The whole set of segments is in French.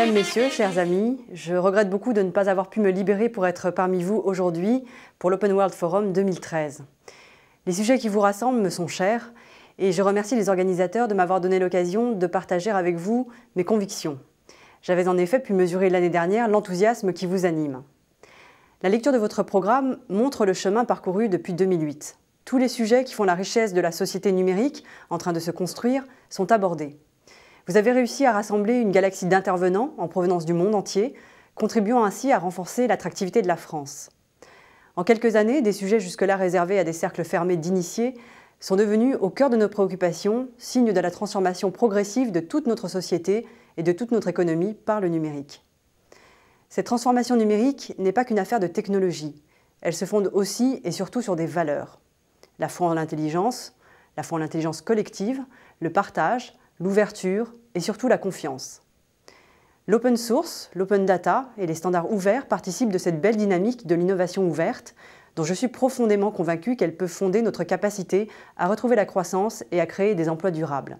Mesdames, Messieurs, chers amis, je regrette beaucoup de ne pas avoir pu me libérer pour être parmi vous aujourd'hui pour l'Open World Forum 2013. Les sujets qui vous rassemblent me sont chers et je remercie les organisateurs de m'avoir donné l'occasion de partager avec vous mes convictions. J'avais en effet pu mesurer l'année dernière l'enthousiasme qui vous anime. La lecture de votre programme montre le chemin parcouru depuis 2008. Tous les sujets qui font la richesse de la société numérique en train de se construire sont abordés. Vous avez réussi à rassembler une galaxie d'intervenants en provenance du monde entier, contribuant ainsi à renforcer l'attractivité de la France. En quelques années, des sujets jusque-là réservés à des cercles fermés d'initiés sont devenus au cœur de nos préoccupations, signe de la transformation progressive de toute notre société et de toute notre économie par le numérique. Cette transformation numérique n'est pas qu'une affaire de technologie. Elle se fonde aussi et surtout sur des valeurs. La foi en l'intelligence collective, le partage, l'ouverture et surtout la confiance. L'open source, l'open data et les standards ouverts participent de cette belle dynamique de l'innovation ouverte dont je suis profondément convaincue qu'elle peut fonder notre capacité à retrouver la croissance et à créer des emplois durables.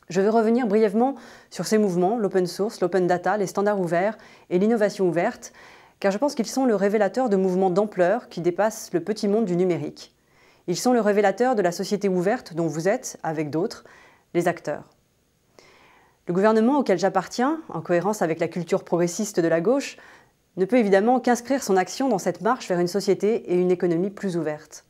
Je vais revenir brièvement sur ces mouvements, l'open source, l'open data, les standards ouverts et l'innovation ouverte, car je pense qu'ils sont le révélateur de mouvements d'ampleur qui dépassent le petit monde du numérique. Ils sont le révélateur de la société ouverte dont vous êtes, avec d'autres, les acteurs. Le gouvernement auquel j'appartiens, en cohérence avec la culture progressiste de la gauche, ne peut évidemment qu'inscrire son action dans cette marche vers une société et une économie plus ouvertes.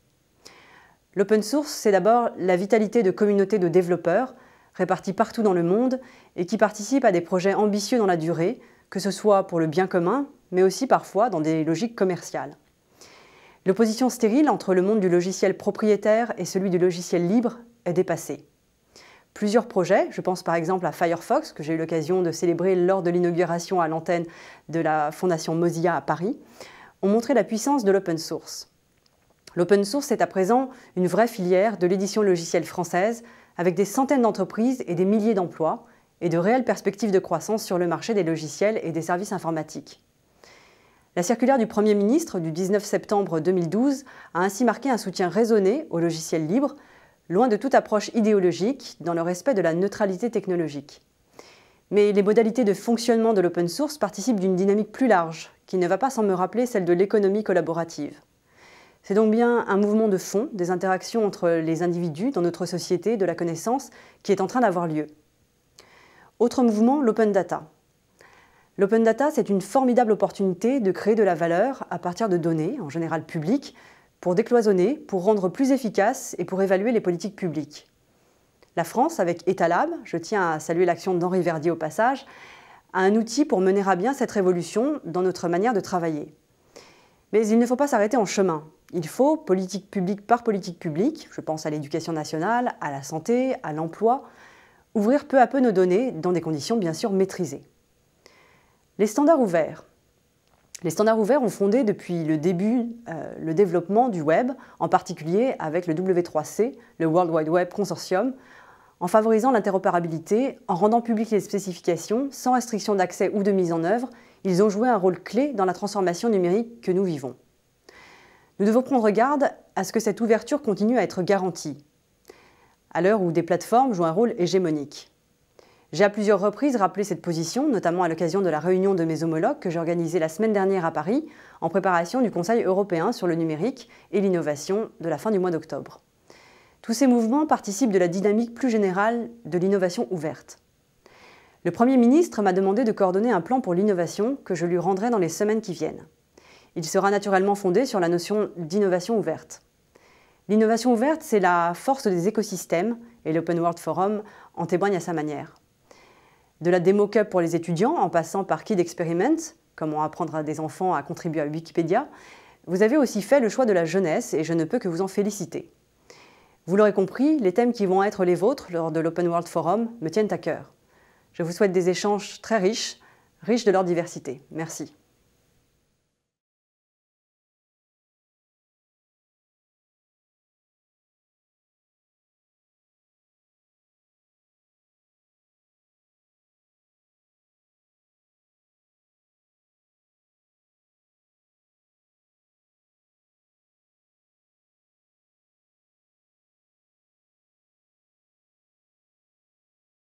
L'open source, c'est d'abord la vitalité de communautés de développeurs répartis partout dans le monde et qui participent à des projets ambitieux dans la durée, que ce soit pour le bien commun, mais aussi parfois dans des logiques commerciales. L'opposition stérile entre le monde du logiciel propriétaire et celui du logiciel libre est dépassée. Plusieurs projets, je pense par exemple à Firefox, que j'ai eu l'occasion de célébrer lors de l'inauguration à l'antenne de la Fondation Mozilla à Paris, ont montré la puissance de l'open source. L'open source est à présent une vraie filière de l'édition logicielle française, avec des centaines d'entreprises et des milliers d'emplois, et de réelles perspectives de croissance sur le marché des logiciels et des services informatiques. La circulaire du Premier ministre du 19 septembre 2012 a ainsi marqué un soutien raisonné aux logiciels libres, loin de toute approche idéologique, dans le respect de la neutralité technologique. Mais les modalités de fonctionnement de l'open source participent d'une dynamique plus large, qui ne va pas sans me rappeler celle de l'économie collaborative. C'est donc bien un mouvement de fond des interactions entre les individus dans notre société de la connaissance qui est en train d'avoir lieu. Autre mouvement, l'open data. L'open data, c'est une formidable opportunité de créer de la valeur à partir de données, en général publiques, pour décloisonner, pour rendre plus efficace et pour évaluer les politiques publiques. La France, avec Etalab, je tiens à saluer l'action d'Henri Verdier au passage, a un outil pour mener à bien cette révolution dans notre manière de travailler. Mais il ne faut pas s'arrêter en chemin. Il faut, politique publique par politique publique, je pense à l'éducation nationale, à la santé, à l'emploi, ouvrir peu à peu nos données dans des conditions bien sûr maîtrisées. Les standards ouverts. Les standards ouverts ont fondé depuis le début le développement du web, en particulier avec le W3C, le World Wide Web Consortium, en favorisant l'interopérabilité, en rendant publiques les spécifications, sans restriction d'accès ou de mise en œuvre. Ils ont joué un rôle clé dans la transformation numérique que nous vivons. Nous devons prendre garde à ce que cette ouverture continue à être garantie, à l'heure où des plateformes jouent un rôle hégémonique. J'ai à plusieurs reprises rappelé cette position, notamment à l'occasion de la réunion de mes homologues que j'ai organisée la semaine dernière à Paris, en préparation du Conseil européen sur le numérique et l'innovation de la fin du mois d'octobre. Tous ces mouvements participent de la dynamique plus générale de l'innovation ouverte. Le Premier ministre m'a demandé de coordonner un plan pour l'innovation que je lui rendrai dans les semaines qui viennent. Il sera naturellement fondé sur la notion d'innovation ouverte. L'innovation ouverte, c'est la force des écosystèmes, et l'Open World Forum en témoigne à sa manière. De la démo cup pour les étudiants, en passant par Kid Experiment, comment apprendre à des enfants à contribuer à Wikipédia, vous avez aussi fait le choix de la jeunesse et je ne peux que vous en féliciter. Vous l'aurez compris, les thèmes qui vont être les vôtres lors de l'Open World Forum me tiennent à cœur. Je vous souhaite des échanges très riches de leur diversité. Merci.